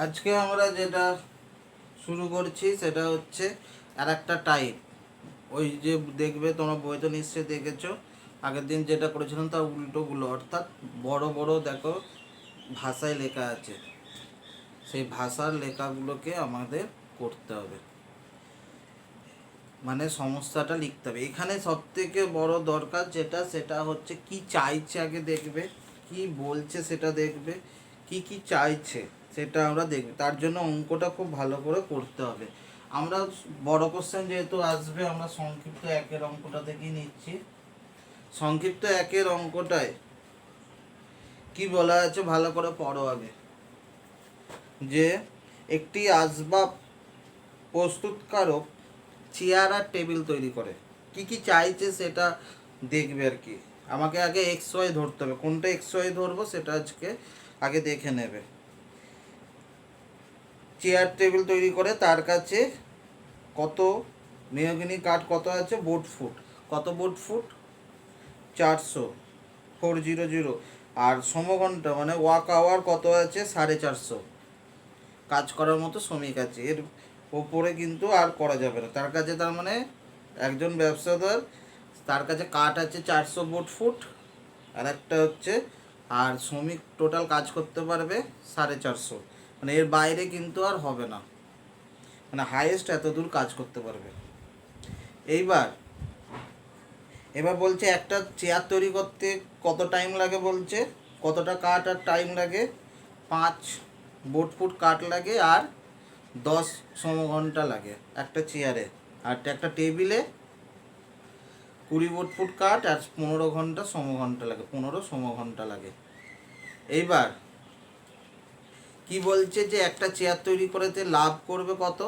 আজকে আমরা যেটা শুরু করছি সেটা হচ্ছে আর একটা টাইপ। ওই যে দেখবে তোমরা বইতে নিশ্চয়ই দেখেছো, আগের দিন যেটা করেছিলাম তার উল্টোগুলো, অর্থাৎ বড় বড় দেখো ভাষায় লেখা আছে, সেই ভাষার লেখাগুলোকে আমাদের করতে হবে, মানে সমস্যাটা লিখতে হবে। এখানে সব থেকে বড় দরকার যেটা, সেটা হচ্ছে কি চাইছে আগে দেখবে, কি বলছে সেটা দেখবে, কি কি চাইছে সেটা আমরা দেখব। তার জন্য অঙ্কটা খুব ভালো করে করতে হবে। আমরা বড় কোশ্চেন যেহেতু আসবে, আমরা সংক্ষিপ্ত একের অঙ্কটা থেকেই নিচ্ছি। সংক্ষিপ্ত একের অঙ্কটায় কি বলা আছে ভালো করে পড়ো আগে। যে একটি আসবাব প্রস্তুতকারক চেয়ার আর টেবিল তৈরি করে, কি কি চাইছে সেটা দেখবে আর কি। আমাকে আগে এক্স ওয়াই ধরতে হবে, কোনটা এক্স ওয়াই ধরবো সেটা আজকে আগে দেখে নেবে। চেয়ার টেবিল তৈরি করে, তার কাছে কত মেহগিনি কাঠ কত আছে, বোর্ড ফুট কত, বোর্ড ফুট 400, 400। আর সমঘন্টা মানে ওয়াক আওয়ার কত আছে, 450 কাজ করার মতো শ্রমিক আছে। এর ওপরে কিন্তু আর করা যাবে না তার কাছে। তার মানে একজন ব্যবসাদার, তার কাছে কাঠ আছে 400 বোর্ড ফুট, আর একটা হচ্ছে, আর শ্রমিক টোটাল কাজ করতে পারবে 450, মানে এর বাইরে কিন্তু আর হবে না, মানে হাইয়েস্ট এত দূর কাজ করতে পারবে। এইবার এবার বলছে একটা চেয়ার তৈরি করতে কত টাইম লাগে, বলছে কতটা কাঠ আর টাইম লাগে, 5 বোর্ড ফুট কাঠ লাগে আর 10 সমঘন্টা লাগে একটা চেয়ারে, আর একটা টেবিলে 20 বোর্ড ফুট কাঠ আর 15 ঘন্টা সমঘন্টা লাগে, 15 সমঘন্টা লাগে। এইবার কি বলছে যে একটা চেয়ার তৈরি করেতে লাভ করবে কত,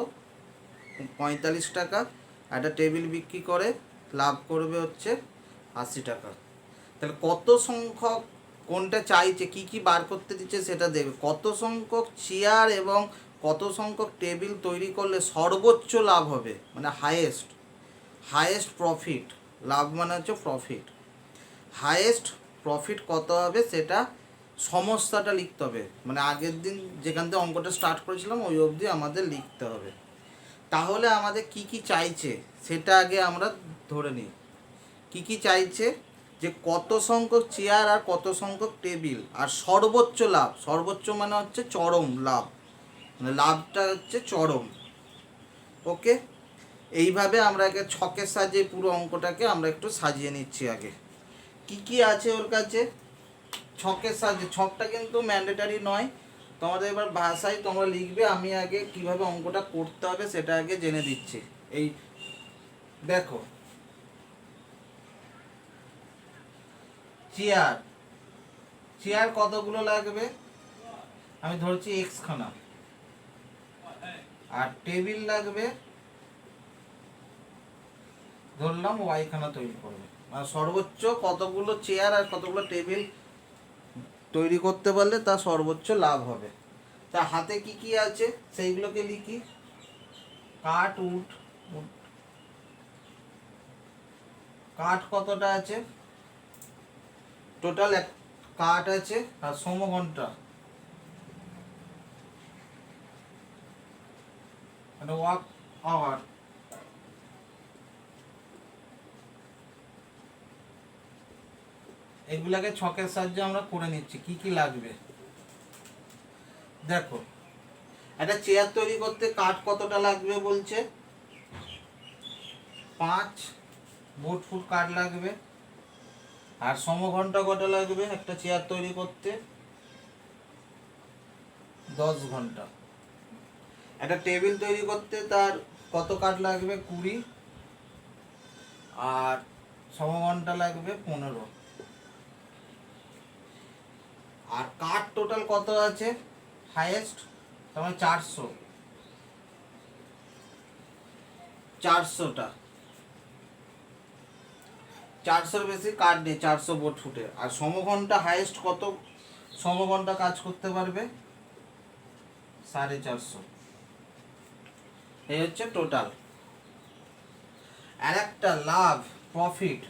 45 টাকা, একটা টেবিল বিক্রি করে লাভ করবে হচ্ছে 80 টাকা। তাহলে কত সংখ্যক, কোনটা চাইছে, কি কি বার করতে দিচ্ছে সেটা দেবে। কত সংখ্যক চেয়ার এবং কত সংখ্যক টেবিল তৈরি করলে সর্বোচ্চ লাভ হবে, মানে হাইয়েস্ট, হাইয়েস্ট প্রফিট। লাভ মানে হচ্ছে প্রফিট, হাইয়েস্ট প্রফিট কত হবে সেটা সমস্যাটা লিখতে হবে। মানে আগের দিন যেখান থেকে অঙ্কটা স্টার্ট করেছিলাম ওই অবধি আমাদের লিখতে হবে। তাহলে আমাদের কি কি চাইছে সেটা আগে আমরা ধরে নিই। কি কি চাইছে, যে কত সংখ্যক চেয়ার আর কত সংখ্যক টেবিল, আর সর্বোচ্চ লাভ, সর্বোচ্চ মানে হচ্ছে চরম লাভ, মানে লাভটা হচ্ছে চরম। ওকে, এইভাবে আমরা আগে ছকের সাজিয়ে পুরো অঙ্কটাকে আমরা একটু সাজিয়ে নিচ্ছি আগে। কি কি আছে ওর কাছে ছকের সাহায্যে, ছকটা কিন্তু ম্যান্ডেটারি নয়, তোমাদের এবার ভাষায় তোমরা লিখবে। আমি আগে কিভাবে অঙ্কটা করতে হবে সেটা আগে জেনে দিচ্ছি। এই দেখো, চেয়ার, চেয়ার কতগুলো লাগবে, আমি ধরছি এক্স খানা, আর টেবিল লাগবে ধরলাম ওয়াই খানা তৈরি করবে। আর সর্বোচ্চ কতগুলো চেয়ার আর কতগুলো টেবিল তৈরি করতে পারলে তা সর্বোচ্চ লাভ হবে। তা হাতে কি কি আছে সেইগুলোকে লিখি। কাঠ, উড, কাঠ কতটা আছে, টোটাল এক কাঠ আছে, আর সমঘন্টা মানে ওয়াক আওয়ার, এগুলাকে ছকের সাহায্যে আমরা করে নিচ্ছি কি কি লাগবে। দেখো, একটা চেয়ার তৈরি করতে কাঠ কতটা লাগবে বলছে, 5 বোর্ড ফুট কাঠ লাগবে। আর সমঘন্টা কত লাগবে একটা চেয়ার তৈরি করতে, 10 ঘন্টা। একটা টেবিল তৈরি করতে তার কত কাঠ লাগবে, 20, আর সমঘন্টা লাগবে 15। আর কাঠ টোটাল কত আছে হাইয়েস্ট, তোমার 400টা, 400 বেশি কাঠ নেই 400 বোর্ড ফুটে। আর সমঘন্টা হাইয়েস্ট কত সমঘন্টা কাজ করতে পারবে, 450। এই হচ্ছে টোটাল। আর একটা লাভ, প্রফিট,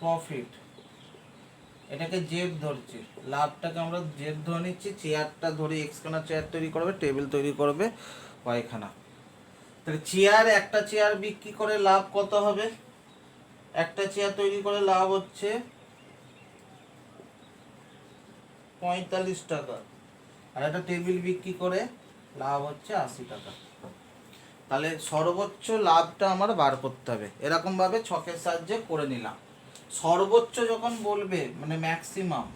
প্রফিট এটাকে জেড ধরছি, লাভটাকে আমরা জেড ধরে নিচ্ছি, চেয়ারটা ধরে এক্সখানা চেয়ার তৈরি করবে, টেবিল তৈরি করবে ওয়াইখানা। তাহলে চেয়ার, একটা চেয়ার বিক্রি করে লাভ কত হবে? একটা চেয়ার তৈরি করে লাভ হচ্ছে 45 টাকা, আর একটা টেবিল বিক্রি করে লাভ হচ্ছে 80 টাকা। তাহলে সর্বোচ্চ লাভটা আমার বার করতে হবে, এরকমভাবে ছকের সাহায্যে করে নিলাম। সর্বোচ্চ যখন বলবে মানে ম্যাক্সিমাম,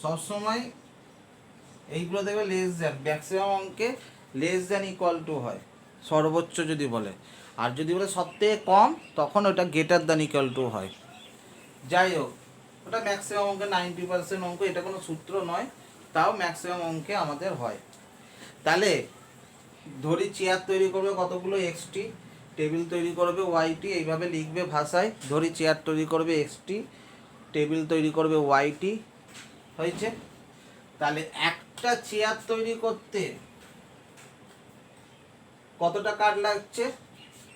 সবসময় এইগুলো দেখবে লেস দ্যান, ম্যাক্সিমাম অঙ্কে লেস দ্যান ইকুয়াল টু হয় সর্বোচ্চ যদি বলে, আর যদি বলে সবথেকে কম তখন ওটা গ্রেটার দ্যান ইকুয়াল টু হয়। যাই হোক, ওটা ম্যাক্সিমাম অঙ্কে 90% অঙ্ক, এটা কোনো সূত্র নয়, তাও ম্যাক্সিমাম অঙ্কে আমাদের হয়। তাহলে ধরি চেয়ার তৈরি করবে কতগুলো এক্সটি, টেবিল তৈরি করবে ওয়াইটি, এইভাবে লিখবে ভাষায়। ধরি চেয়ার তৈরি করবে এক্সটি, টেবিল তৈরি করবে ওয়াইটি, হয়েছে। তাহলে একটা চেয়ার তৈরি করতে কতটা কাঠ লাগছে?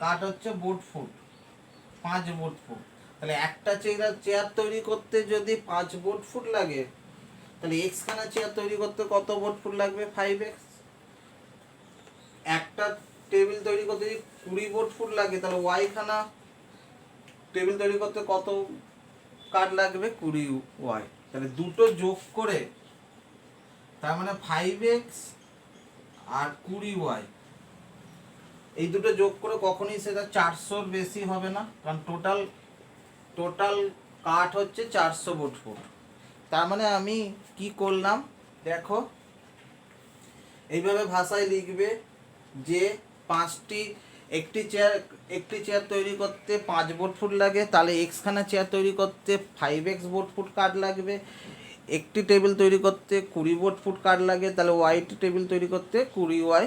কাঠ হচ্ছে বোর্ড ফুট, 5 বোর্ড ফুট। তাহলে একটা চেয়ার তৈরি করতে যদি 5 বোর্ড ফুট লাগে, তাহলে এক্সখানা চেয়ার তৈরি করতে কত বোর্ড ফুট লাগবে? 5x। একটা টেবিল তৈরি করতে যদি 20 বোর্ড ফুট লাগে, তাহলে ওয়াইখানা টেবিল তৈরি করতে কত কাঠ লাগবে? 20y। তাহলে দুটো যোগ করে, তার মানে 5x আর 20y, এই দুটো যোগ করে কখনই সেটা 400-র বেশি হবে না, কারণ টোটাল কাঠ হচ্ছে 400 বোর্ড ফুট। তার মানে আমি কি করলাম দেখো, এইভাবে ভাষায় লিখবে যে একটি চেয়ার তৈরি করতে 5 বোর্ড ফুট লাগে, তাহলে এক্সখানা চেয়ার তৈরি করতে 5x বোর্ড ফুট কাঠ লাগবে। একটি টেবিল তৈরি করতে 20 বোর্ড ফুট কাঠ লাগে, তাহলে ওয়াইটি টেবিল তৈরি করতে 20y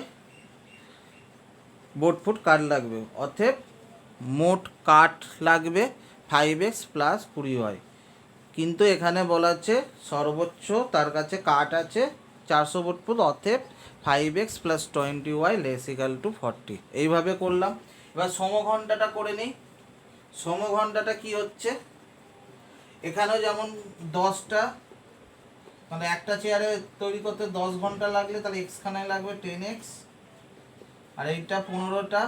বোর্ড ফুট কাঠ লাগবে। অতএব মোট কাঠ লাগবে 5x প্লাস 20y। কিন্তু এখানে বলা আছে সর্বোচ্চ তার কাছে কাঠ আছে 400 বোর্ড ফুট, অতএব 5x plus 20y less equal to 40। এইভাবে করলাম। এবার সমঘণ্টাটা করে নিই। সমঘণ্টাটা কি হচ্ছে? এখানেও যেমন 10টা, মানে একটা চেয়ারে তৈরি করতে 10 ঘন্টা লাগলে, তাহলে এক্সখানায় লাগবে 10x, আর এইটা 15টা,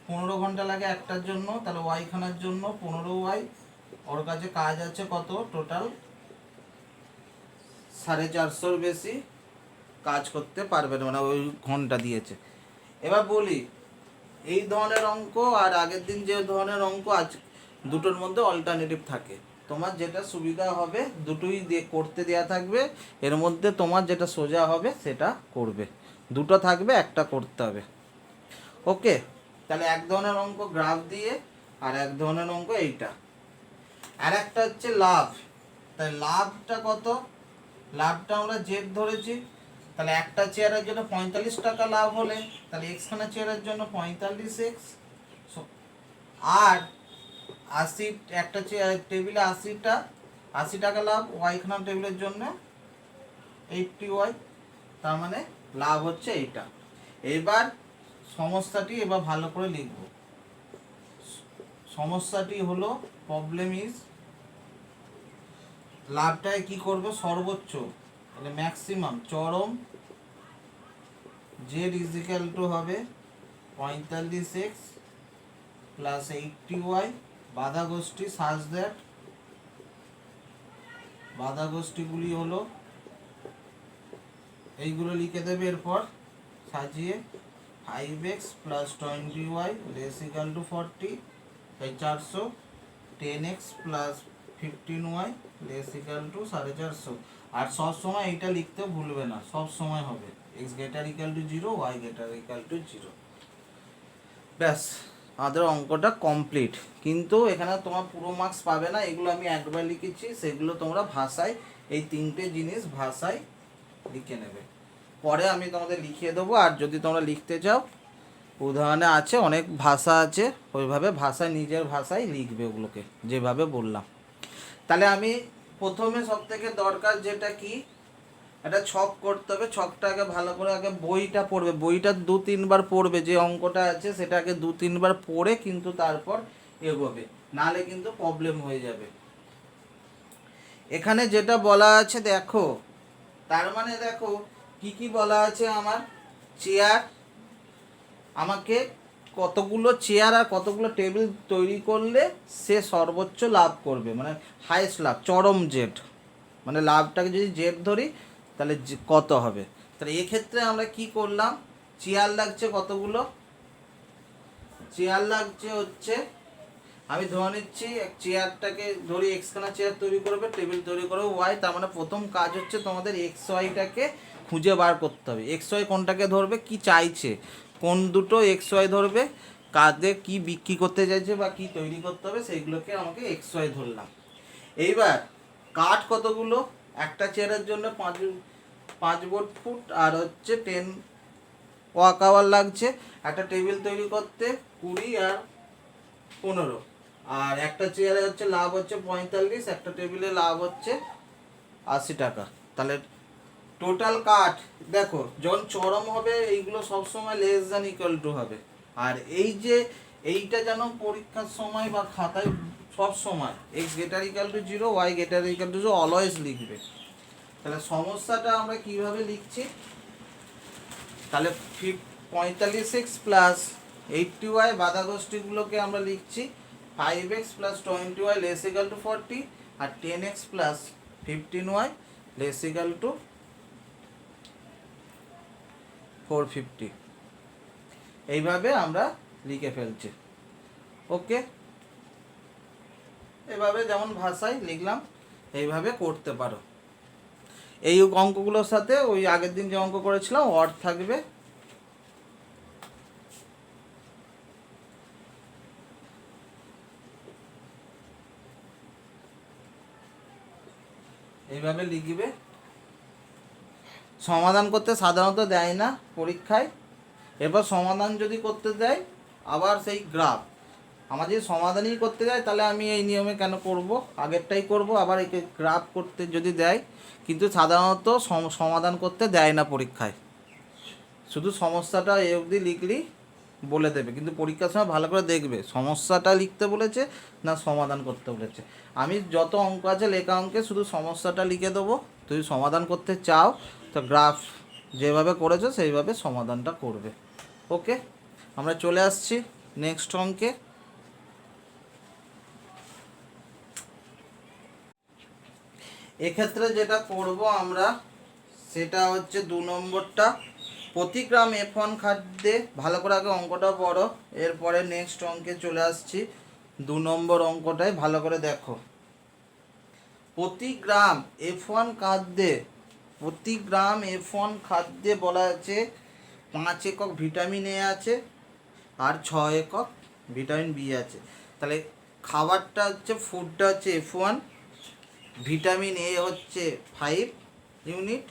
15 ঘন্টা লাগে একটার জন্য, তাহলে ওয়াইখানার জন্য 15y। ওর কাছে কাজ আছে কত? টোটাল 450-র বেশি কাজ করতে পারবে না, মানে ওই ঘন্টা দিয়েছে। এবার বলি, এই ধরনের অঙ্ক আর আগের দিন যে ধরনের অঙ্ক, আজ দুটোর মধ্যে অল্টারনেটিভ থাকে। তোমার যেটা সুবিধা হবে দুটোই দিয়ে করতে দেওয়া থাকবে, এর মধ্যে তোমার যেটা সোজা হবে সেটা করবে। দুটো থাকবে, একটা করতে হবে। ওকে, তাহলে এক ধরনের অঙ্ক গ্রাফ দিয়ে, আর এক ধরনের অঙ্ক এইটা। আর একটা হচ্ছে লাভ। তাহলে লাভটা কত? লাভটা আমরা জেড ধরেছি, তাহলে একটা চেয়ারের জন্য 45 টাকা লাভ হলে, তাহলে এক্সখানা চেয়ারের জন্য 45x, আর 80 একটা চেয়ার টেবিলে 80 টাকা লাভ, ওয়াইখানা টেবিলের জন্য 80y। তার মানে লাভ হচ্ছে এইটা। এবার সমস্যাটি এবার ভালো করে লিখব। সমস্যাটি হলো, প্রবলেম ইজ, লাভটায় কি করবে? সর্বোচ্চ মানে ম্যাক্সিমাম, চরম, জেড ইজ ইকুয়াল টু হবে 45x প্লাস 80y। বাধা গোষ্ঠী সাজ দ্যাট, বাধা গোষ্ঠীগুলি হলো এইগুলো লিখে দেবে এরপর সাজিয়ে, 5x plus 20y less equal to 40, তাই 400, 10x plus 15y less equal to 450। আর সব সময় এইটা লিখতে ভুলবে না, সব সময় হবে x greater equal to 0, y greater equal to 0। ব্যাস, আমাদের অঙ্কটা কমপ্লিট। কিন্তু এখানে তোমার পুরো মার্কস পাবে না, এগুলো আমি একবার লিখেছি, সেগুলো তোমরা ভাষায়, এই 3টে জিনিস ভাষায় লিখে নেবে। পরে আমি তোমাদের লিখিয়ে দেবো, আর যদি তোমরা লিখতে চাও উদাহরণে আছে, অনেক ভাষা আছে, ওইভাবে ভাষায় নিজের ভাষায় লিখবে ওগুলোকে যেভাবে বললাম। তাহলে আমি প্রথমে সবথেকে দরকার যেটা কি, একটা ছক করতে হবে। ছকটা আগে ভালো করে আগে বইটা পড়বে, বইটা 2-3 বার পড়বে, যে অঙ্কটা আছে সেটা আগে 2-3 বার পড়ে কিন্তু তারপর এগোবে, নাহলে কিন্তু প্রবলেম হয়ে যাবে। এখানে যেটা বলা আছে দেখো, তার মানে দেখো কি কি বলা আছে আমার, চেয়ার, আমাকে কতগুলো চেয়ার আর কতগুলো টেবিল তৈরি করলে সে সর্বোচ্চ লাভ করবে, মানে হাইয়েস্ট লাভ, চরম জেড, মানে লাভটাকে যদি জেড ধরি তাহলে কত হবে। তাহলে এক্ষেত্রে আমরা কি করলাম, চেয়ার লাগছে কতগুলো, চেয়ার লাগছে হচ্ছে, আমি ধরে নিচ্ছি চেয়ারটাকে ধরি এক্সখানা চেয়ার তৈরি করবে, টেবিল তৈরি করবে ওয়াই, তার মানে প্রথম কাজ হচ্ছে তোমাদের এক্স ওয়াইটাকে খুঁজে বার করতে হবে। এক্স ওয়াই কোনটাকে ধরবে, কি চাইছে, কোন দুটো এক্স ওয়াই ধরবে, কাদের কি বিক্রি করতে চাইছে বা কি তৈরি করতে হবে, সেইগুলোকে আমাকে এক্স ওয়াই ধরলাম। এইবার কাঠ কতগুলো, একটা চেয়ারের জন্য 5 বোর্ড ফুট আর হচ্ছে 10 ওয়াক আওয়ার লাগছে, একটা টেবিল তৈরি করতে 20 আর 15, আর একটা চেয়ারে হচ্ছে লাভ হচ্ছে 45, একটা টেবিলে লাভ হচ্ছে 80 টাকা। তাহলে টোটাল কাঠ দেখো যখন চরম হবে এইগুলো সবসময় লেস দ্যান ইকুয়াল টু হবে। আর এই যে এইটা যেন পরীক্ষার সময় বা খাতায় সব সময় x greater equal to 0, y greater equal to 0 always লিখবে। তাহলে সমস্যাটা আমরা কিভাবে লিখছি, তাহলে 45x প্লাস 80y বাধা গোষ্ঠীগুলোকে আমরা লিখছি 5x plus 20y less equal to 40 আর 10x plus 15y less equal to 450, এইভাবে আমরা লিখে ফেলছি। ওকে, এভাবে যেমন ভাষায় লিখলাম এইভাবে করতে পারো। এই অঙ্কগুলোর সাথে ওই আগের দিন যে অঙ্ক করেছিলাম অর থাকবে, এইভাবে লিখবে। সমাধান করতে সাধারণত দেয় না পরীক্ষায়, এরপর সমাধান যদি করতে দেয় আবার সেই গ্রাফ, আমার যদি সমাধানই করতে দেয় তাহলে আমি এই নিয়মে কেন করব, আগেরটাই করব, আবার একে গ্রাফ করতে যদি দেয়, কিন্তু সাধারণত সমাধান করতে দেয় না পরীক্ষায়, শুধু সমস্যাটা এ অবধি লিখলি বলে দেবে, কিন্তু পরীক্ষার সময় ভালো করে দেখবে সমস্যাটা লিখতে বলেছে না সমাধান করতে বলেছে। আমি যত অঙ্ক আছে লেখা অঙ্কে শুধু সমস্যাটা লিখে দেবো, যদি সমাধান করতে চাও তো গ্রাফ যেভাবে করেছো সেইভাবে সমাধানটা করবে। ওকে, আমরা চলে আসছি নেক্সট অঙ্কে। এক্ষেত্রে যেটা করব আমরা সেটা হচ্ছে 2 নম্বরটা, প্রতি গ্রাম F1 খাদ্যে, ভালো করে আগে অঙ্কটা পড়ো, এরপরে নেক্সট অঙ্কে চলে আসছি। 2 নম্বর অঙ্কটাই ভালো করে দেখো, প্রতি গ্রাম F1 খাদ্যে, প্রতি গ্রাম F1 খাদ্যে বলা আছে 5 একক ভিটামিন এ আছে আর 6 একক ভিটামিন বি আছে। তাহলে খাবারটা হচ্ছে, ফুডটা হচ্ছে F1, ভিটামিন এ হচ্ছে 5 ইউনিট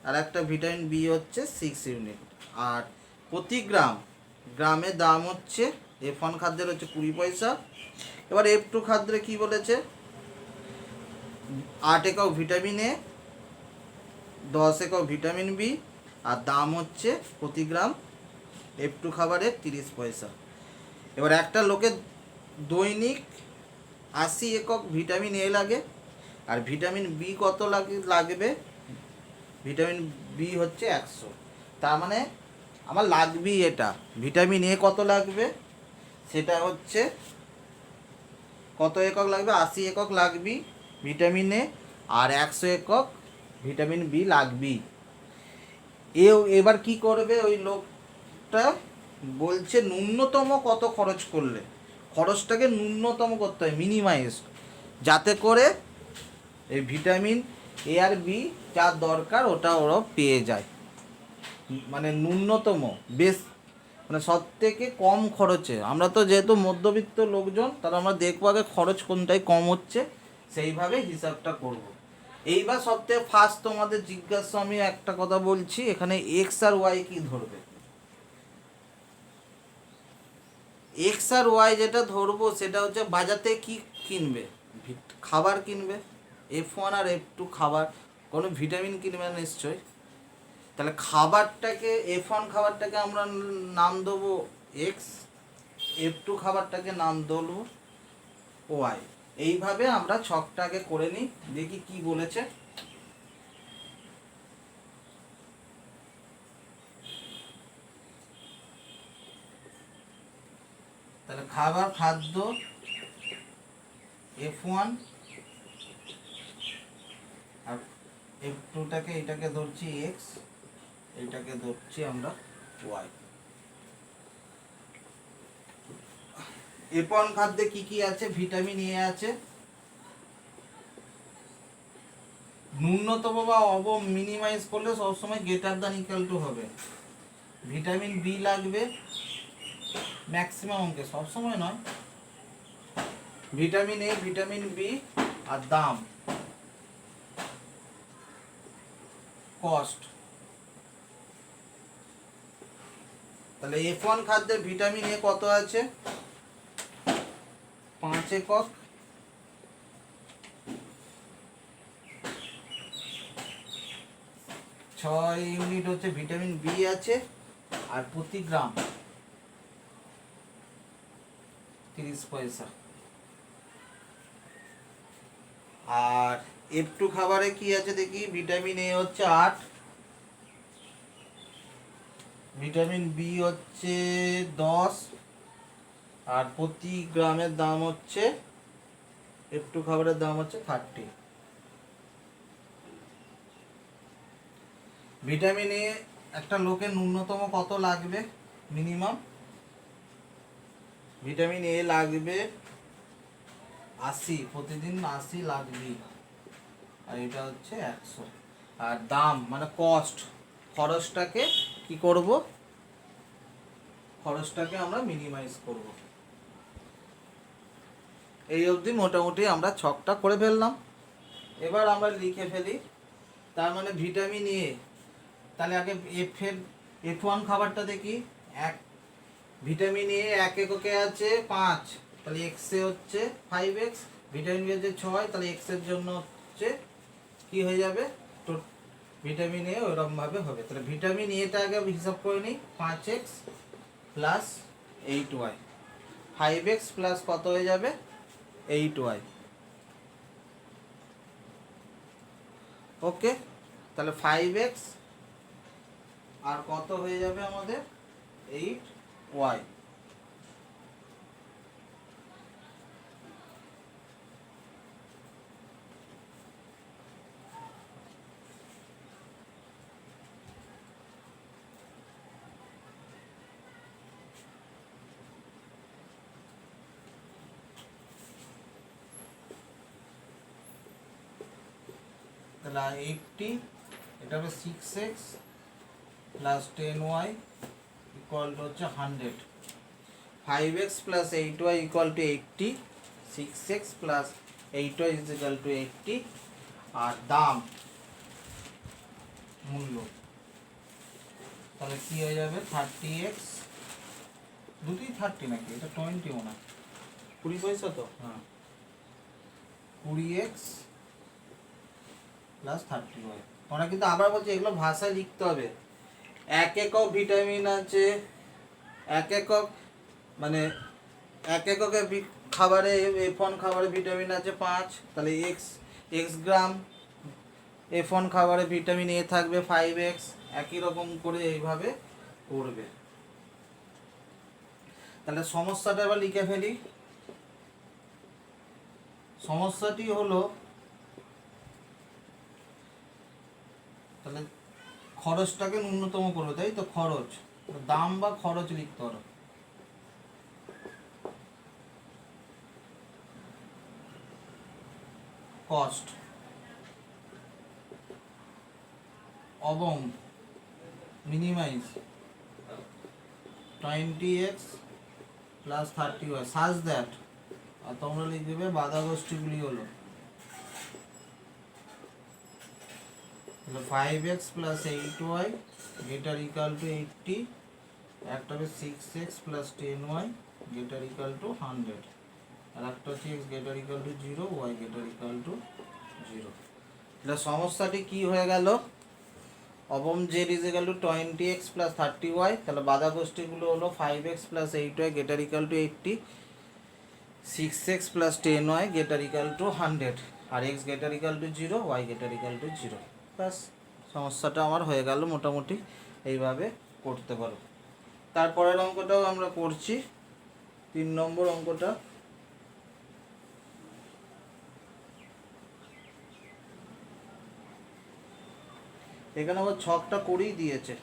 আর একটা ভিটামিন বি হচ্ছে 6 ইউনিট, আর প্রতি গ্রামের দাম হচ্ছে F1 খাদ্যের হচ্ছে 20 পয়সা। এবার F2 খাদ্যে কি বলেছে, 8 একক ভিটামিন এ, 10 একক ভিটামিন বি, আর দাম হচ্ছে প্রতি গ্রাম F2 খাবারের 30 পয়সা। এবার একটা লোকের দৈনিক 80 একক ভিটামিন এ লাগে, আর ভিটামিন বি কত লাগবে, ভিটামিন বি হচ্ছে 100, তার মানে আমার লাগবেই এটা, ভিটামিন এ কত লাগবে, সেটা হচ্ছে কত একক লাগবে, 80 একক লাগবে ভিটামিন এ আর 100 একক ভিটামিন বি লাগবেই। এবার কি করবে ওই লোকটা, বলছে ন্যূনতম কত খরচ করলে, খরচটাকে ন্যূনতম করতে হয়, মিনিমাইজ, যাতে করে এই ভিটামিন এ আর বি যা দরকার ওটা ওরা পেয়ে যায়, মানে ন্যূনতম, বেশ মানে সব থেকে কম খরচে। আমরা তো যেহেতু মধ্যবিত্ত লোকজন, তাহলে আমরা দেখবো আগে খরচ কোনটাই কম হচ্ছে, সেইভাবে হিসাবটা করব। এইবার সবথেকে ফার্স্ট তোমাদের জিজ্ঞাসা আমি একটা কথা বলছি, এখানে এক্স আর ওয়াই কি ধরবে, এক্স আর ওয়াই যেটা ধরবো সেটা হচ্ছে বাজার থেকে কী কিনবে, খাবার কিনবে, F1 আর F2 খাবার, কোনো ভিটামিন কিনবে না নিশ্চয়ই। তাহলে খাবারটাকে F1 খাবারটাকে আমরা নাম দেবো এক্স, F2 খাবারটাকে নাম দেবো ওয়াই। এইভাবে আমরা ছকটাকে করে নিই, দেখি কি বলেছে। তাহলে খাদ্য F1 আর F2টাকে, এটাকে ধরছি x, এটাকে ধরছি আমরা y। F1 খাদ্যে কি কি আছে? ভিটামিন এ আছে, ন্যূনতম বা অবম মিনিমাইজ করলে সবসময় গ্রেটার দ্যান ইকুয়াল টু হবে। ভিটামিন বি লাগবে ম্যাক্সিমাম অঙ্কে, সবসময় নয়। ভিটামিন এ, ভিটামিন বি, আর দাম, কস্ট। তাহলে F1 খাদ্যের ভিটামিন এ কত আছে? 5 একক, 6 ইউনিট হচ্ছে ভিটামিন বি আছে, আর প্রতি গ্রাম 30 পয়সা। আর F2 খাবারে কি আছে দেখি? ভিটামিন এ হচ্ছে 8, ভিটামিন বি হচ্ছে 10, আর প্রতি গ্রামের দাম হচ্ছে, F2 খাবারের দাম হচ্ছে 30। ভিটামিন এ একটা লোকের ন্যূনতম কত লাগবে? মিনিমাম ভিটামিন এ লাগবে 80, প্রতিদিন 80 লাগবে, আর এটা হচ্ছে 100। আর দাম মানে কস্ট, খরচটাকে কি করব? খরচটাকে আমরা মিনিমাইজ করব। এই অবধি মোটামুটি আমরা ছকটা করে ফেললাম। এবার আমরা লিখে ফেলি। তার মানে ভিটামিন এ, তাহলে আগে F1 খাবারটা দেখি। এক ভিটামিন এ 1 এককে আছে 5, তাহলে x এ হচ্ছে 5x, ভিটামিন বি হচ্ছে 6, তাহলে x এর জন্য হচ্ছে কি হয়ে যাবে? তো ভিটামিন এ ওরকম ভাবে হবে। তাহলে ভিটামিন এটা আগে হিসাব করে নিই, 5x plus 8y, 5x plus কত হয়ে যাবে? 8y। ওকে, তাহলে 5x আর কত হয়ে যাবে আমাদের? 8y। তাহলে 80, এটা হবে 6x plus 10y equal to হচ্ছে 100। 5x plus 8y equal to 80, 6x plus 8y is equal to 80, আর দাম মূল্য তাহলে কি হয়ে যাবে? 30x, দুটোই 30 নাকি? এটা 20 মনে হয়, 20 পয়সা তো। হ্যাঁ, 20x প্লাস 30y। তোমরা কিন্তু আবার বলছি এগুলো ভাষায় লিখতে হবে। 1 একক ভিটামিন আছে, 1 একক মানে 1 এককে খাবারে, F1 খাবারে ভিটামিন আছে 5, তাহলে x গ্রাম F1 খাবারে ভিটামিন এ থাকবে 5x, একই রকম করে এইভাবে করবে। তাহলে সমস্যাটা এবার লিখে ফেলি। সমস্যাটি হলো, তাহলে খরচটাকে ন্যূনতম করবে, তাই তো? খরচ, দাম বা খরচ লিখতে হবে। Cost, অবম minimise 20x plus 30y such that, আর তোমরা লিখে দেবে বাধা গোষ্ঠীগুলি হলো 5x plus 8y greater equal to 80, একটা হবে 6x plus 10y greater equal to 100, আর একটা হচ্ছে x greater equal to 0, y greater equal to 0। তাহলে সমস্যাটি কি হয়ে গেল? অবম z is equal to 20x plus 30y, তাহলে বাধা গোষ্ঠীগুলো হলো 5x plus 8y greater equal to 80, 6x plus 10y greater equal to 100 আর x greater equal to 0, y greater equal to 0। ব্যাস, সমস্যাটা আমার হয়ে গেল মোটামুটি। এইভাবে করতে পারো। তারপরের অঙ্কটাও আমরা করছি, 3 নম্বর অঙ্কটা। এখানে আবার ছকটা করেই দিয়েছে।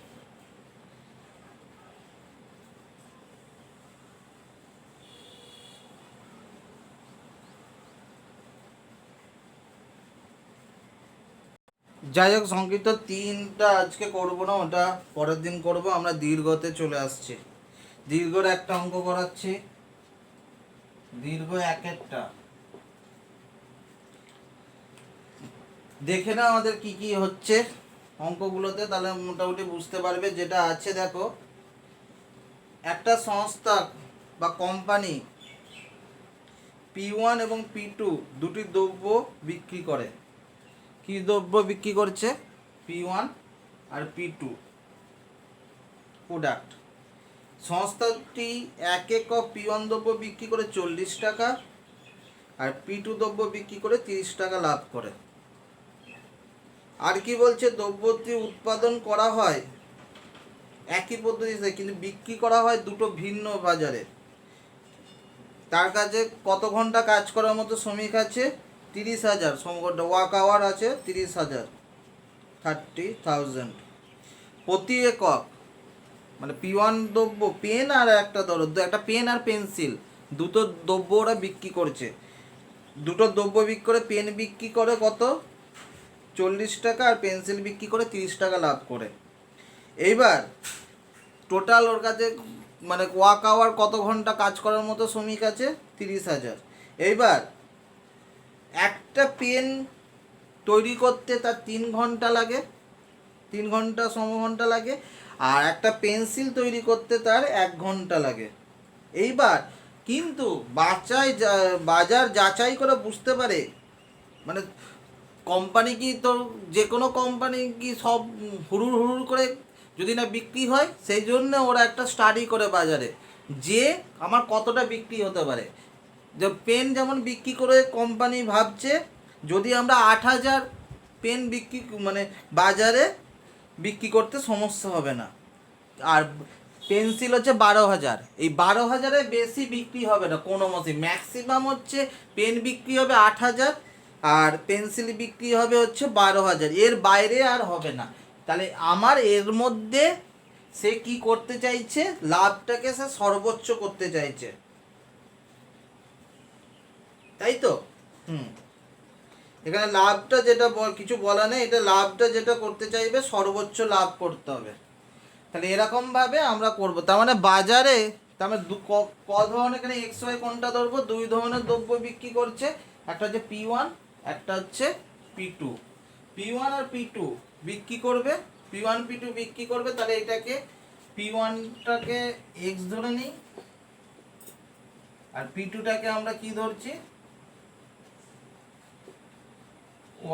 যাই হোক, সংক্ষিপ্ত 3টা আজকে করবো না, ওটা পরের দিন করব। আমরা দীর্ঘতে চলে আসছি। দীর্ঘর একটা অঙ্ক করাচ্ছি, দীর্ঘ একেরটা। দেখে না আমাদের কি কি হচ্ছে অঙ্কগুলোতে, তাহলে মোটামুটি বুঝতে পারবে। যেটা আছে দেখো, একটা সংস্থা বা কোম্পানি P1 এবং P2 দুটি দ্রব্য বিক্রি করে। কি দ্রব্য বিক্রি করছে? P1 আর P2 প্রোডাক্ট। সংস্থাটি এক একক P1 দ্রব্য বিক্রি করে 40 টাকা আর P2 দ্রব্য বিক্রি করে 30 টাকা লাভ করে। আর কি বলছে? দ্রব্যটি উৎপাদন করা হয় একই পদ্ধতিতে, কিন্তু বিক্রি করা হয় দুটো ভিন্ন বাজারে। তার কাছে কত ঘন্টা কাজ করার মতো শ্রমিক আছে? 30,000 ওয়ার্ক আওয়ার আছে 30,000, 30,000 প্রতি একক। মানে P1 দ্রব্য পেন আর একটা ধরো, একটা পেন আর পেন্সিল, দুটো দ্রব্য ওরা বিক্রি করছে। দুটো দ্রব্য বিক্রি করে, পেন বিক্রি করে কত? 40 টাকা আর পেন্সিল বিক্রি করে 30 টাকা লাভ করে। এইবার টোটাল ওর কাছে মানে ওয়ার্ক আওয়ার কত ঘন্টা কাজ করার মতো শ্রমিক আছে? 30,000। এইবার একটা পেন তৈরি করতে তার 3 ঘন্টা লাগে, 3 ঘন্টা সমঘন্টা লাগে। আর একটা পেন্সিল তৈরি করতে তার 1 ঘন্টা লাগে। এইবার কিন্তু বাজার যাচাই করে বুঝতে পারে, মানে কোম্পানি কি তোর যে কোনো কোম্পানি কি সব হুড়ুর হুড়ুর করে যদি না বিক্রি হয়, সেই জন্য ওরা একটা স্টাডি করে বাজারে যে আমার কতটা বিক্রি হতে পারে। যে পেন যেমন বিক্রি করে কোম্পানি ভাবছে যদি আমরা 8,000 পেন বিক্রি মানে বাজারে বিক্রি করতে সমস্যা হবে না। আর পেন্সিল হচ্ছে 12,000, এই 12,000-এর বেশি বিক্রি হবে না কোনো মতে। ম্যাক্সিমাম হচ্ছে পেন বিক্রি হবে 8,000 আর পেন্সিল বিক্রি হবে হচ্ছে 12,000, এর বাইরে আর হবে না। তাহলে আমার এর মধ্যে সে কি করতে চাইছে? লাভটাকে সে সর্বোচ্চ করতে চাইছে, তাই তো? এখানে লাভটা যেটা কিছু বলা নেই, এটা লাভটা যেটা করতে চাইবে সর্বোচ্চ লাভ করতে হবে। তাহলে এরকমভাবে আমরা করব। তার মানে বাজারে, তার মানে ক ধরনের, এখানে XY কোনটা ধরবো? 2 ধরনের দ্রব্য বিক্রি করছে, একটা হচ্ছে P1, একটা হচ্ছে P2। P1 আর P2 বিক্রি করবে, P1 P2 বিক্রি করবে। তাহলে এটাকে P1টাকে X ধরে নিই আর P2টাকে আমরা কি ধরছি?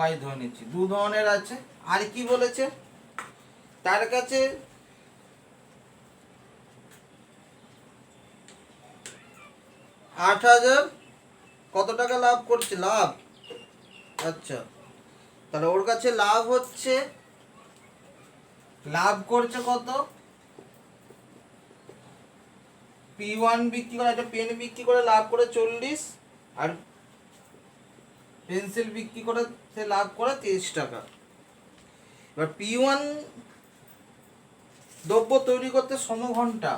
Y ধরে নিচ্ছি। 2 ধরনের আছে। আর কি বলেছে? তার কাছে 8,000 কত টাকা লাভ করছে? লাভ, আচ্ছা, তাহলে ওর কাছে লাভ হচ্ছে, লাভ করছে কত? P1 বিক্রি করে, একটা পেন বিক্রি করে লাভ করে 40 আর পেন্সিল বিক্রি করে সে লাভ করে 30 টাকা। এবার P1 দ্রব্য তৈরি করতে সমঘন্টা,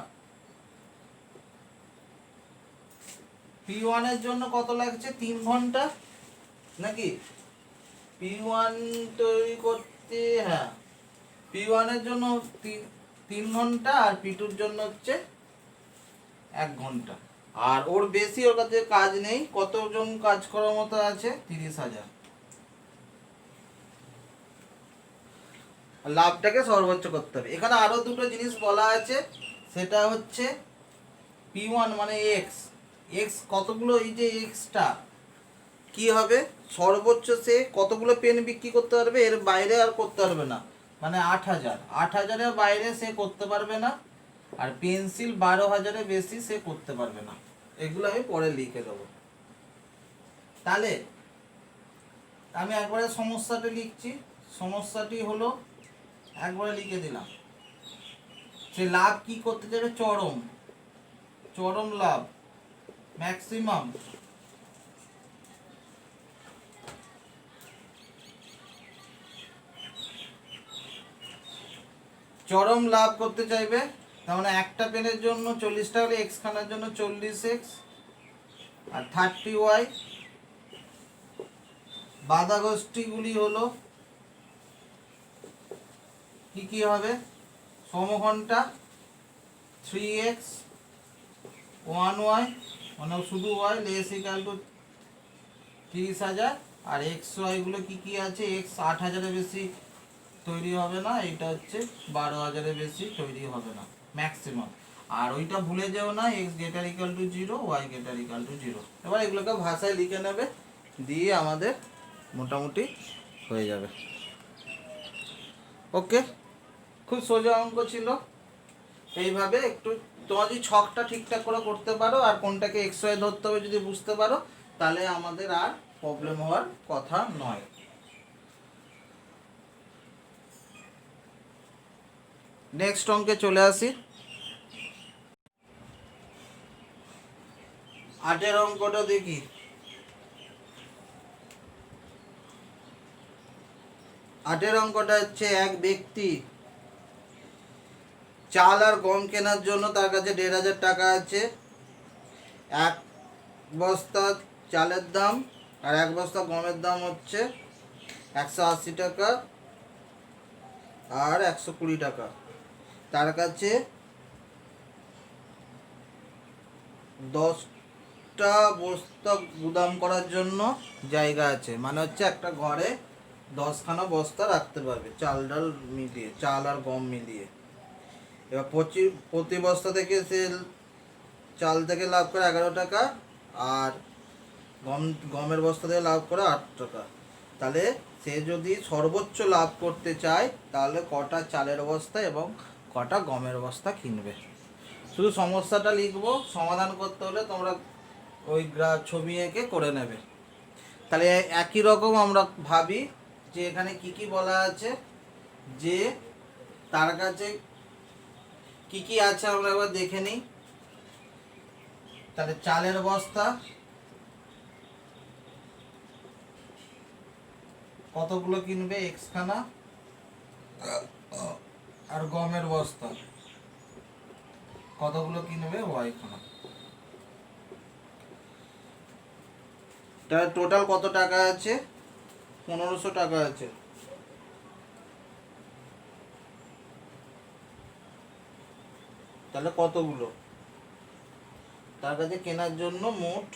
P1 এর জন্য কত লাগছে? 3 ঘন্টা নাকি? P1 তৈরি করতে, হ্যাঁ, P1 এর জন্য 3 ঘন্টা আর P2 এর জন্য হচ্ছে 1 ঘন্টা। আর ওর বেশি ওর কাছে কাজ নেই। কতজন কাজ করার মতো আছে? 30,000। লাভটাকে সর্বোচ্চ করতে হবে। এখানে আরো দুটো জিনিস বলা আছে, সেটা হচ্ছে P1 মানে X কতগুলো, এই যে Xটা কি হবে? সর্বোচ্চ সে কতগুলো পেন বিক্রি করতে পারবে, এর বাইরে আর করতে পারবে না। মানে 8,000-এর বাইরে সে করতে পারবে না। আর পেন্সিল 12,000-এর বেশি সে করতে পারবে না। এগুলো আমি পরে লিখে দেবো। তাহলে আমি একবারে সমস্যাটা লিখছি। সমস্যাটি হলো, একবারে লিখে দিলাম, সে লাভ কি করতে যাবে, চরম, চরম লাভ, ম্যাক্সিমাম, চরম লাভ করতে চাইবে। তার মানে একটা পেনের জন্য 40 টাকা হলে এক্স খানার জন্য 40x আর 30y। বাধা গোষ্ঠীগুলি হলো কি কি হবে, সমঘন্টা 3x 1y, মানে শুধু y লেস ইকাল টু 30,000। আর এক্স ওয়াই গুলো কি কি আছে, এক্স 8,000-এর বেশি তৈরি হবে না, এটা হচ্ছে 12,000-এর বেশি তৈরি হবে না ম্যাক্সিমাম। আর ওইটা ভুলে যেও না, x greater equal to 0, y greater equal to 0। এবার এগুলোকে ভাষায় লিখে নেবে, দিয়ে আমাদের মোটামুটি হয়ে যাবে। ওকে, খুব সোজা অঙ্ক ছিল। এইভাবে একটু তোমার যদি ছকটা ঠিকঠাক করে করতে পারো আর কোনটাকে এক্স ওয়াই ধরতে হবে যদি বুঝতে পারো, তাহলে আমাদের আর প্রবলেম হওয়ার কথা নয়। নেক্সট অঙ্কে চলে আসি। 8-এর অঙ্কটা দেখি। আটের অঙ্কটা হচ্ছে, এক ব্যক্তি চাল আর গম কেনার জন্য তার কাছে 1,500 টাকা আছে। এক বস্তা চালের দাম আর এক বস্তা গমের দাম হচ্ছে 180 টাকা আর 120 টাকা। তার কাছে 10টা বস্তা গুদাম করার জন্য জায়গা আছে, মানে হচ্ছে একটা ঘরে 10খানা বস্তা রাখতে পারবে চাল ডাল মিলিয়ে, চাল আর গম মিলিয়ে। এবার প্রতি বস্তা থেকে সে চাল থেকে লাভ করে 11 টাকা আর গমের বস্তা থেকে লাভ করে 8 টাকা। তাহলে সে যদি সর্বোচ্চ লাভ করতে চায় তাহলে কটা চালের বস্তা এবং কটা গমের বস্তা কিনবে। শুধু সমস্যাটা লিখবো, সমাধান করতে হলে তোমরা ওই ছবি এঁকে করে নেবে। তাহলে একই রকম আমরা ভাবি যে এখানে কি কি বলা আছে, যে তার কাছে কি কি আছে আমরা একবার দেখে নিই। তাহলে চালের বস্তা কতগুলো কিনবে, এক্স খানা, আর গমের বস্তা কতগুলো কিনবে, ওয়াই খানা। তাহলে টোটাল কত টাকা আছে, 1500 টাকা আছে। তাহলে কতগুলো তার কাছে কেনার জন্য মোট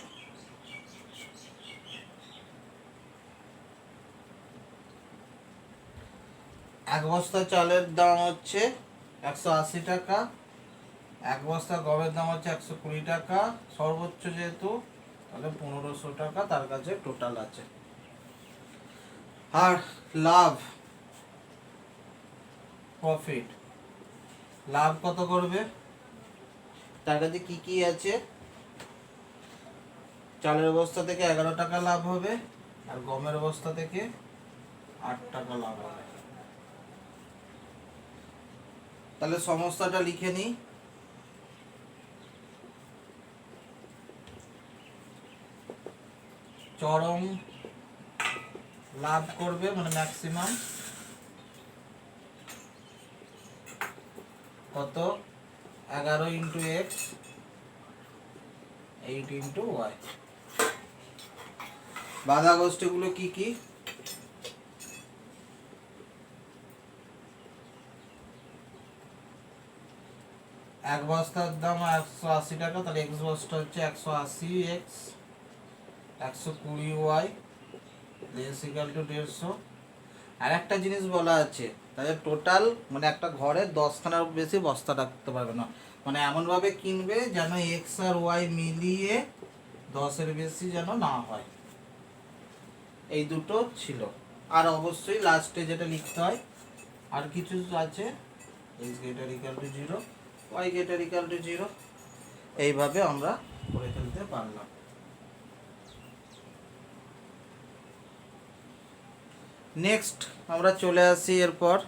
এক বস্তা চালের দাম হচ্ছে 180 টাকা, এক বস্তা গমের দাম হচ্ছে 120 টাকা, সর্বোচ্চ যেহেতু তাহলে 1500 টাকা তার কাছে টোটাল আছে। আর লাভ, প্রফিট, লাভ কত করবে, তার কাছে কি কি আছে, চালের বস্তা থেকে 11 টাকা লাভ হবে আর গমের বস্তা থেকে 8 টাকা লাভ হবে। তাহলে সমস্যাটা লিখে নিই। চরম লাভ করবে মানে ম্যাক্সিমাম কত, 11 ইন্টু এক্স 8 ইন্টু ওয়াই। বাধা গোষ্ঠীগুলো কি কি, এক বস্তার দাম 180 টাকা, তাহলে এক্স বস্তা হচ্ছে 180x 120y less equal two 150। আর একটা জিনিস বলা আছে, তাহলে টোটাল মানে একটা ঘরে 10খানার বেশি বস্তা রাখতে পারবে না, মানে এমনভাবে কিনবে যেন এক্স আর ওয়াই মিলিয়ে 10-এর বেশি যেন না হয়। এই দুটো ছিল। আর অবশ্যই লাস্টে যেটা লিখতে হয় আর কিছু আছে, x greater equal to 0, y greater equal to 0। এইভাবে আমরা করে ফেলতে পারলাম। নেক্সট আমরা চলে আসি এরপর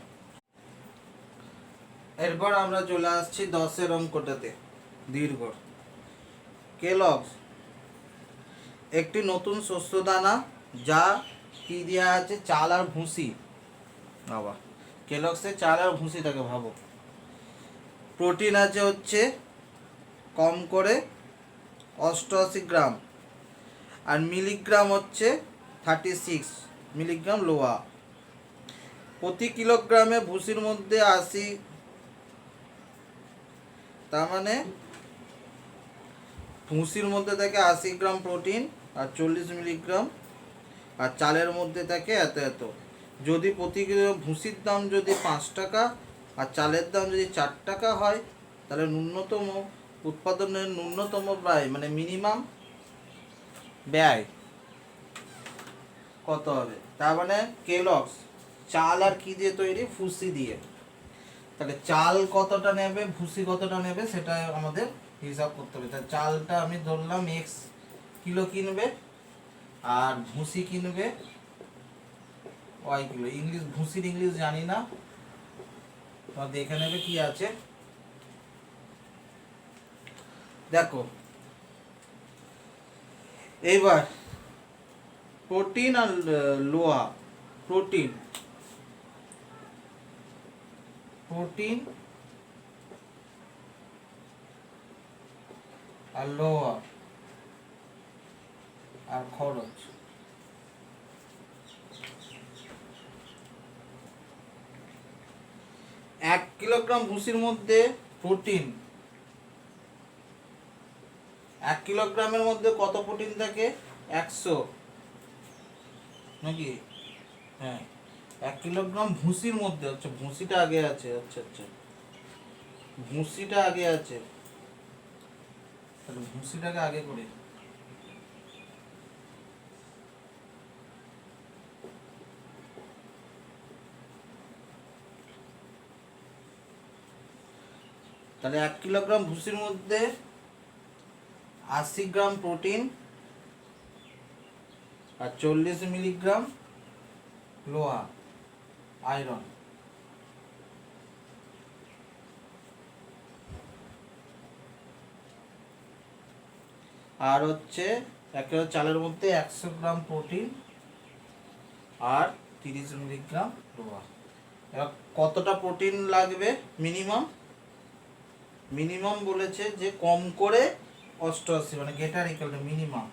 আমরা চলে আসছি 10-এর অঙ্কটাতে। দীর্ঘ কেলগস একটি নতুন শস্য দানা, যা কি দেওয়া আছে, চাল আর ভুসি। বাবা, কেলগসের চাল আর ভুসিটাকে ভাবো। প্রোটিন আছে হচ্ছে কম করে 88 গ্রাম, আর মিলিগ্রাম হচ্ছে 36 মিলিগ্রাম লোহা। প্রতি কিলোগ্রামে ভুসির মধ্যে 80, তার মানে ভুসির মধ্যে থাকে 80 গ্রাম প্রোটিন আর 40 মিলিগ্রাম, আর চালের মধ্যে থাকে এত এত। যদি প্রতি কিলো ভুসির দাম যদি 5 টাকা আর চালের দাম যদি 4 টাকা হয়, তাহলে ন্যূনতম উৎপাদনের ন্যূনতম ব্যয় মানে মিনিমাম ব্যয় কত হবে? তার মানে কেলগস চাল আর কি দিয়ে তৈরি? ভুসি দিয়ে। তাহলে চাল কতটা নেবে, ভুসি কতটা নেবে, সেটা আমাদের হিসাব করতে হবে। তাহলে চালটা আমি ধরলাম x কিলো কিনবে, আর ভুসি কিনবে y কিলো। ইংলিশ ভুসির ইংলিশ জানি না, তোমরা দেখে নেবে কি আছে। দেখো এইবার প্রোটিন আর লোহা। প্রোটিন আর লোহা আর খরচ। 1 কিলোগ্রাম ভুসির মধ্যে প্রোটিন, 1 কিলোগ্রামের মধ্যে কত প্রোটিন থাকে? 100 নাকি? হ্যাঁ, 1 কিলোগ্রাম ভুসির মধ্যে হচ্ছে, ভুসিটা আগে আছে। আচ্ছা আচ্ছা, ভুসিটা আগে আছে, তাহলে ভুসিটাকে আগে করে। তাহলে 1 কিলোগ্রাম ভুসির মধ্যে 80 গ্রাম প্রোটিন আর 40 মিলিগ্রাম লোহা, আয়রন। আর হচ্ছে 1 কিলো চালের মধ্যে 100 গ্রাম প্রোটিন আর 30 মিলিগ্রাম লোহা। এবার কতটা প্রোটিন লাগবে মিনিমাম বলেছে যে কম করে 88, মানে গেটার ইকুয়াল টু মিনিমাম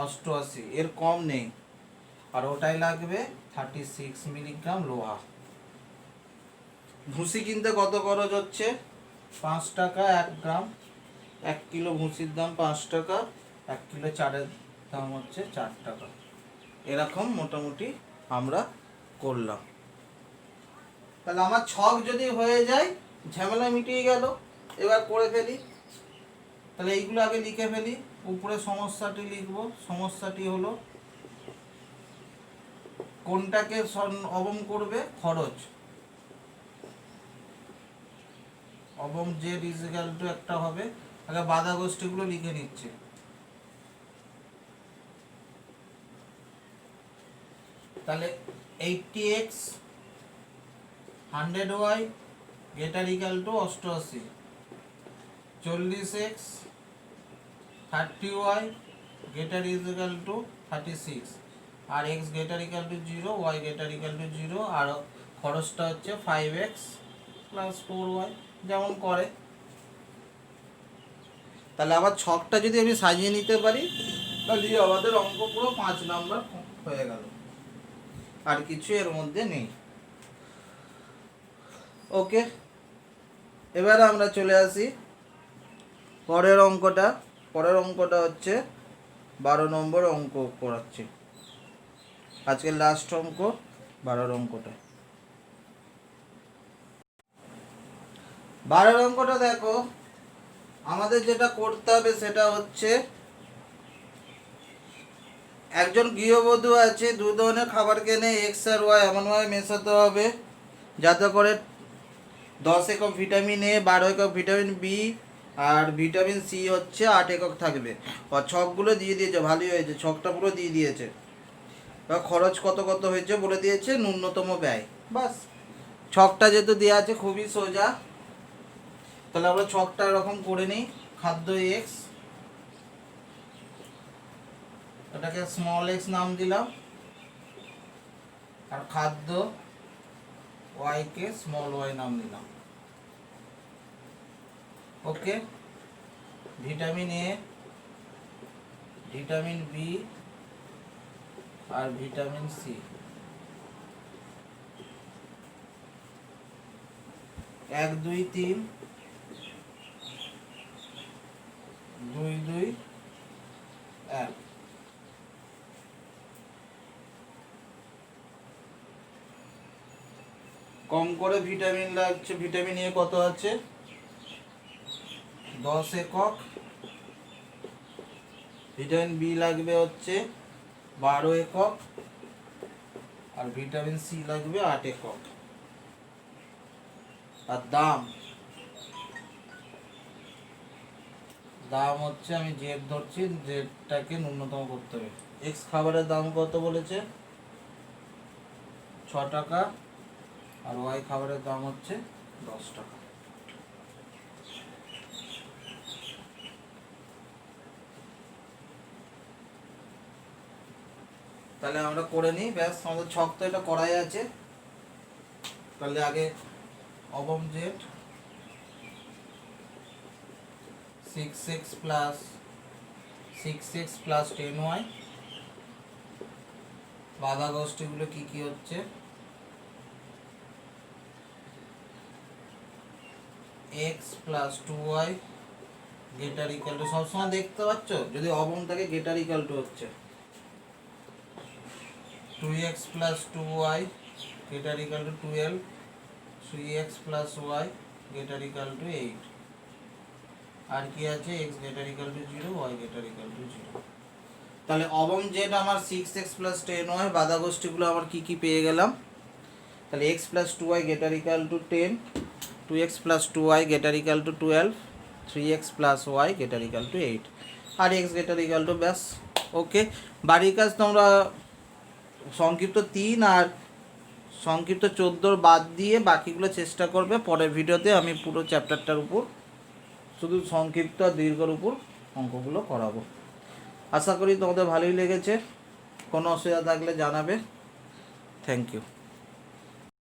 88, এর কম নেই। আর ওটাই লাগবে 36 মিলিগ্রাম লোহা। ভুসি কিনতে কত খরচ হচ্ছে? 5 টাকা 1 গ্রাম। 1 কিলো ভুসির দাম 5 টাকা, 1 কিলো চালের দাম হচ্ছে 4 টাকা। এরকম মোটামুটি আমরা করলাম। তাহলে আমার ছক যদি হয়ে যায়, ঝামেলা মিটিয়ে গেল। এবার করে ফেলি। তাহলে এইগুলো আগে লিখে ফেলি। উপরে সমস্যাটি লিখব। সমস্যাটি হলো কোনটাকে অবম করবে? খরচ। অবম জেড ইজিক্যাল টু একটা হবে। আগে বাধা গোষ্ঠীগুলো লিখে নিচ্ছে। তাহলে 80x 100y greater equal to 88, 40x 30y greater equal to 36, আর x greater equal to 0, y greater equal to 0, আর খরচটা হচ্ছে 5x প্লাস 4y, যেমন করে। তাহলে আবার ছকটা যদি আমি সাজিয়ে নিতে পারি, তাহলে আমাদের অঙ্ক পুরো 5 নাম্বার হয়ে গেল। আর কিছু এর মধ্যে নেই। ওকে, এবারে আমরা চলে আসি পরের অঙ্কটা। পরের অঙ্কটা হচ্ছে 12 নম্বর অঙ্ক করাচ্ছি। আজকের লাস্ট অঙ্ক 12 অঙ্কটা। 12 অঙ্কটা দেখো, আমাদের যেটা করতে হবে সেটা হচ্ছে, একজন গৃহবধূ আছে, 2 ধরনের খাবার কেনে, এক্স আর ওয়াই এমনভাবে মেশাতে হবে যাতে করে 10 একক ভিটামিন এ, 12 একক ভিটামিন বি আর ভিটামিন সি হচ্ছে 8 একক থাকবে। আর ছকগুলো দিয়ে দিয়েছে, ভালোই হয়েছে, ছকটা পুরো দিয়ে দিয়েছে। এবার খরচ কত কত হয়েছে বলে দিয়েছে, ন্যূনতম ব্যয়, বাস। ছকটা যেহেতু দেওয়া আছে খুবই সোজা, তাহলে আমরা ছকটা এরকম করে নিই। খাদ্য এক্স, এটাকে স্মল এক্স নাম দিলাম, আর খাদ্য ওয়াই কে স্মল ওয়াই নাম দিলাম। Okay, vitamin A, vitamin B আর ভিটামিন সি, 1 2 3 2 2 1। কম করে ভিটামিন লাগছে, ভিটামিন এ কত আছে 10 একক, ভিটামিন বি লাগবে হচ্ছে 12 একক, আর ভিটামিন সি লাগবে 8 একক। আর দাম, দাম হচ্ছে আমি জেড ধরছি, জেডটাকে ন্যূনতম করতে হবে। এক্স খাবারের দাম কত বলেছে 6 টাকা, আর ওয়াই খাবারের দাম হচ্ছে 10 টাকা। তাহলে আমরা করে নিই, ব্যাস আমাদের ছক তো এটা করাই আছে। তাহলে আগে অবম Z 6x plus 6x plus 10y, বাধা গোষ্ঠীগুলো কি কি হচ্ছে, x plus 2y greater equal to, সবসময় দেখতে পাচ্ছ যদি অবম থাকে গেটার ইকাল টু হচ্ছে 2x plus 2y greater equal to 12, 3x plus y greater equal to 8, আর কি আছে x greater equal to 0, y greater equal to 0। তাহলে অবম জেড আমার 6x প্লাস 10y, বাধা গোষ্ঠীগুলো আমার কি কি পেয়ে গেলাম। তাহলে x plus 2y greater equal to 10, 2x plus 2y greater equal to 12, 3x plus y greater equal to 8, আর x গেটার ইকাল টু, ব্যাস। ওকে, বাড়ির কাজ তোমরা সংক্ষিপ্ত 3 আর সংক্ষিপ্ত 14 বাদ দিয়ে বাকিগুলো চেষ্টা করবে। পরের ভিডিওতে আমি পুরো চ্যাপ্টারটার উপর শুধু সংক্ষিপ্ত আর দীর্ঘর উপর অঙ্কগুলো করাবো। আশা করি তোমাদের ভালোই লেগেছে, কোনো অসুবিধা থাকলে জানাবে। Thank you.